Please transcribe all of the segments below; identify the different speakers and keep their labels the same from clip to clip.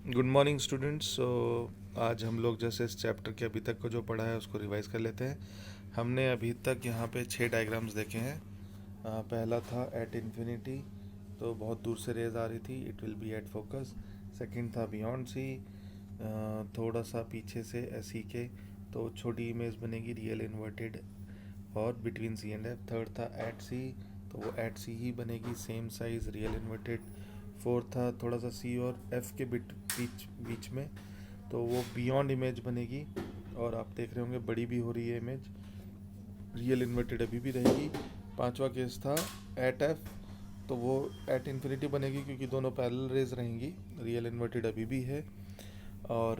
Speaker 1: Good morning students. आज हम लोग जैसे इस चैप्टर के अभी तक को जो पढ़ा है उसको रिवाइज कर लेते हैं। हमने अभी तक यहाँ पे 6 डायग्राम्स देखे हैं। पहला था एट इन्फिनिटी, तो बहुत दूर से रेज आ रही थी, it will B at focus. Second था बियॉन्ड सी, थोड़ा सा पीछे से सी के, तो छोटी इमेज बनेगी रियल इन्वर्टेड, और between C and F. Third था एट सी, तो वो एट सी ही बनेगी, same size real inverted. Fourth था थोड़ा सा सी और एफ के बीच बीच में, तो वो बियॉन्ड इमेज बनेगी, और आप देख रहे होंगे बड़ी भी हो रही है इमेज, रियल इन्वर्टेड अभी भी रहेगी। पांचवा केस था एट एफ, तो वो एट इन्फिनिटी बनेगी क्योंकि दोनों पैरेलल रेज रहेंगी, रियल इन्वर्टेड अभी भी है, और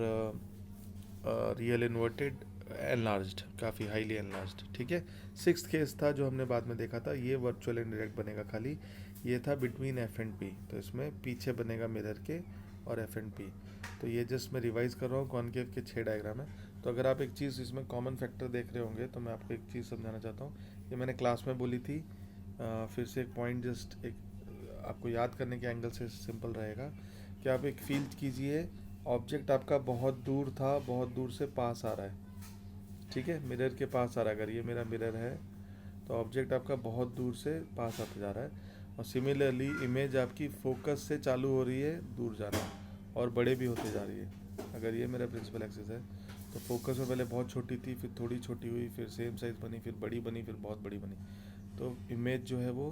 Speaker 1: रियल इन्वर्टेड एनलार्ज्ड, काफ़ी हाईली एनलार्ज्ड। ठीक है। सिक्स्थ केस था जो हमने बाद में देखा था, ये वर्चुअल इनडायरेक्ट बनेगा खाली, ये था बिटवीन एफ एंड पी, तो इसमें पीछे बनेगा मिरर के और एफ एंड पी। तो ये जस्ट मैं रिवाइज कर रहा हूँ, कॉनकेव के 6 डायग्राम है। तो अगर आप एक चीज़ इसमें कॉमन फैक्टर देख रहे होंगे तो मैं आपको एक चीज़ समझाना चाहता हूँ, ये मैंने क्लास में बोली थी। फिर से एक पॉइंट जस्ट एक आपको याद करने के एंगल से सिंपल रहेगा कि आप एक फील कीजिए, ऑब्जेक्ट आपका बहुत दूर था, बहुत दूर से पास आ रहा है। ठीक है, मिरर के पास आ रहा है, अगर ये मेरा मिरर है तो ऑब्जेक्ट आपका बहुत दूर से पास आता जा रहा है, और सिमिलरली इमेज आपकी फोकस से चालू हो रही है दूर जाना, और बड़े भी होते जा रही है। अगर ये मेरा प्रिंसिपल एक्सिस है तो फोकस में पहले बहुत छोटी थी, फिर थोड़ी छोटी हुई, फिर सेम साइज बनी, फिर बड़ी बनी, फिर बहुत बड़ी बनी। तो इमेज जो है वो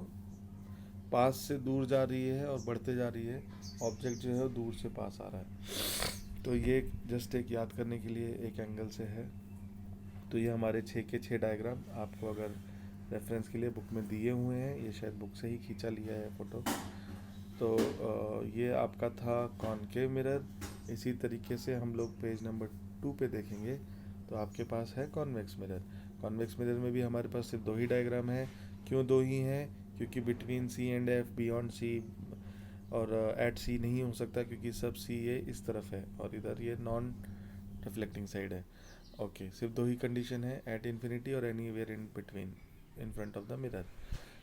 Speaker 1: पास से दूर जा रही है और बढ़ते जा रही है, ऑब्जेक्ट जो है वो दूर से पास आ रहा है। तो ये जस्ट एक याद करने के लिए एक एंगल से है। तो ये हमारे 6 के 6 डायग्राम आपको अगर रेफरेंस के लिए बुक में दिए हुए हैं, ये शायद बुक से ही खींचा लिया है फ़ोटो। तो ये आपका था कॉनकेव मिरर। इसी तरीके से हम लोग पेज नंबर 2 पे देखेंगे तो आपके पास है कॉन्वेक्स मिरर। कॉन्वेक्स मिरर में भी हमारे पास सिर्फ 2 ही डायग्राम है। क्यों 2 ही हैं? क्योंकि between C and F, beyond C और एट सी नहीं हो सकता, क्योंकि सब सी ये इस तरफ है और इधर ये नॉन रिफ्लेक्टिंग साइड है। ओके, सिर्फ 2 ही कंडीशन है, एट इन्फिनिटी और anywhere in between in front of the mirror.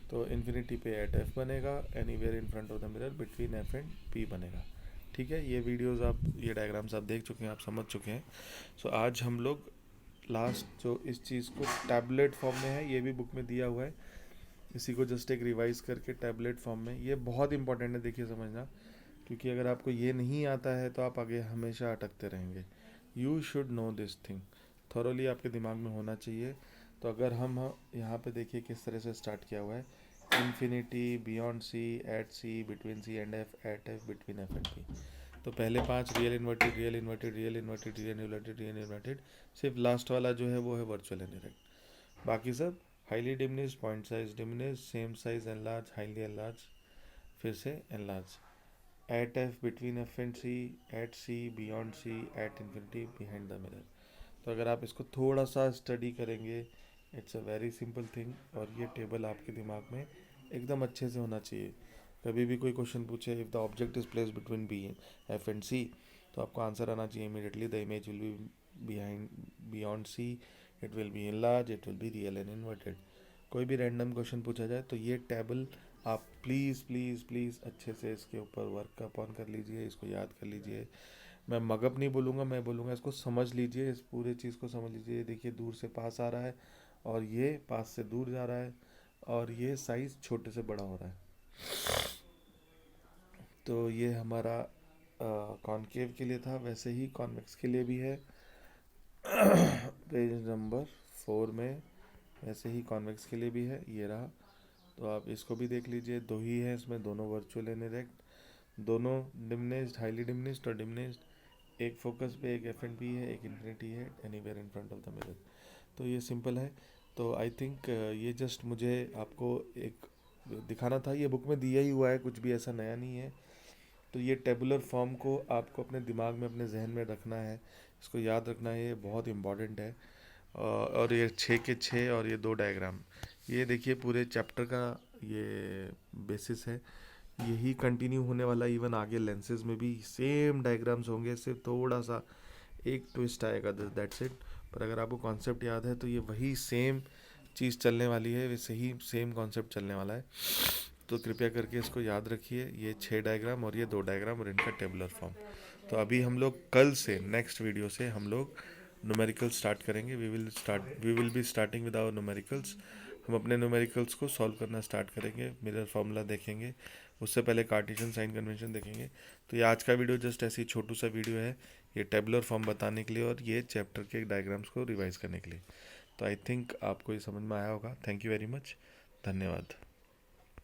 Speaker 1: तो इन्फिनिटी पे एट एफ बनेगा, anywhere in front of the mirror between F and P बनेगा। ठीक है, ये वीडियोस आप, ये डायग्राम्स आप देख चुके हैं, आप समझ चुके हैं। सो आज हम लोग लास्ट जो इस चीज़ को टैबलेट फॉर्म में है, ये भी बुक में दिया हुआ है, इसी को जस्ट एक रिवाइज करके टैबलेट फॉर्म में, ये बहुत इंपॉर्टेंट है, देखिए समझना, क्योंकि अगर आपको ये नहीं आता है तो आप आगे हमेशा अटकते रहेंगे। You should know this thing, thoroughly आपके दिमाग में होना चाहिए। तो अगर हम यहाँ पे देखिए किस तरह से स्टार्ट किया हुआ है, infinity, beyond C, at C, between C and F, at F, between F and P. तो पहले 5 real inverted, real inverted, real inverted, real inverted, real inverted. सिर्फ लास्ट वाला जो है वो है वर्चुअल इनडायरेक्ट। बाकी सब highly diminish, point size diminish, same size enlarge, highly enlarge, फिर से enlarge. At F, between F and C, at C, beyond C, at infinity, behind the mirror. तो अगर आप इसको थोड़ा सा स्टडी करेंगे, it's a very simple thing, और ये टेबल आपके दिमाग में एकदम अच्छे से होना चाहिए। कभी भी कोई क्वेश्चन पूछे, if the object is place between B F and C, तो आपको आंसर आना चाहिए immediately, the image will be behind beyond C, it will be in large, it will be real and inverted. कोई भी random question पूछा जाए तो ये टेबल आप प्लीज़ प्लीज़ प्लीज़ अच्छे से इसके ऊपर वर्क अपॉन कर लीजिए, इसको याद कर लीजिए। मैं मगअप नहीं बोलूँगा, मैं बोलूँगा इसको समझ लीजिए, इस पूरे चीज़ को समझ लीजिए। देखिए दूर से पास आ रहा है, और ये पास से दूर जा रहा है, और ये साइज़ छोटे से बड़ा हो रहा है। तो ये हमारा कॉनकेव के लिए था, वैसे ही कॉन्वेक्स के लिए भी है। पेज नंबर 4 में वैसे ही कॉन्वेक्स के लिए भी है, ये रहा। तो आप इसको भी देख लीजिए, 2 ही है इसमें, दोनों वर्चुअल एंड डायरेक्ट, दोनों डिमिनिश्ड, हाईली डिमिनिश्ड और डिमिनिश्ड। एक फोकस पे, एक एफ एंड पी है, एक इन्फिनिटी है, anywhere in front of the mirror. तो ये सिंपल है। तो आई थिंक ये जस्ट मुझे आपको एक दिखाना था, ये बुक में दिया ही हुआ है, कुछ भी ऐसा नया नहीं है। तो ये टेबुलर फॉर्म को आपको अपने दिमाग में, अपने जहन में रखना है, इसको याद रखना है, ये बहुत इंपॉर्टेंट है। और ये 6 के 6 और ये 2 डायग्राम, ये देखिए पूरे चैप्टर का ये बेसिस है, यही कंटिन्यू होने वाला। इवन आगे लेंसेज में भी सेम डायग्राम्स होंगे, सिर्फ थोड़ा सा एक ट्विस्ट आएगा, दैट्स इट। पर अगर आपको कॉन्सेप्ट याद है तो ये वही सेम चीज़ चलने वाली है, वैसे ही सेम कॉन्सेप्ट चलने वाला है। तो कृपया करके इसको याद रखिए, ये 6 डायग्राम और ये 2 डायग्राम और इनका टेबुलर फॉर्म। तो अभी हम लोग कल से नेक्स्ट वीडियो से हम लोग न्यूमेरिकल स्टार्ट करेंगे। We will be starting with our numericals. हम अपने न्यूमेरिकल्स को सॉल्व करना स्टार्ट करेंगे, मिरर फार्मूला देखेंगे, उससे पहले कार्टेशियन साइन कन्वेंशन देखेंगे। तो ये आज का वीडियो जस्ट ऐसी छोटू सा वीडियो है, ये टेबुलर फॉर्म बताने के लिए और ये चैप्टर के डायग्राम्स को रिवाइज करने के लिए। तो आई थिंक आपको ये समझ में आया होगा। थैंक यू वेरी मच, धन्यवाद।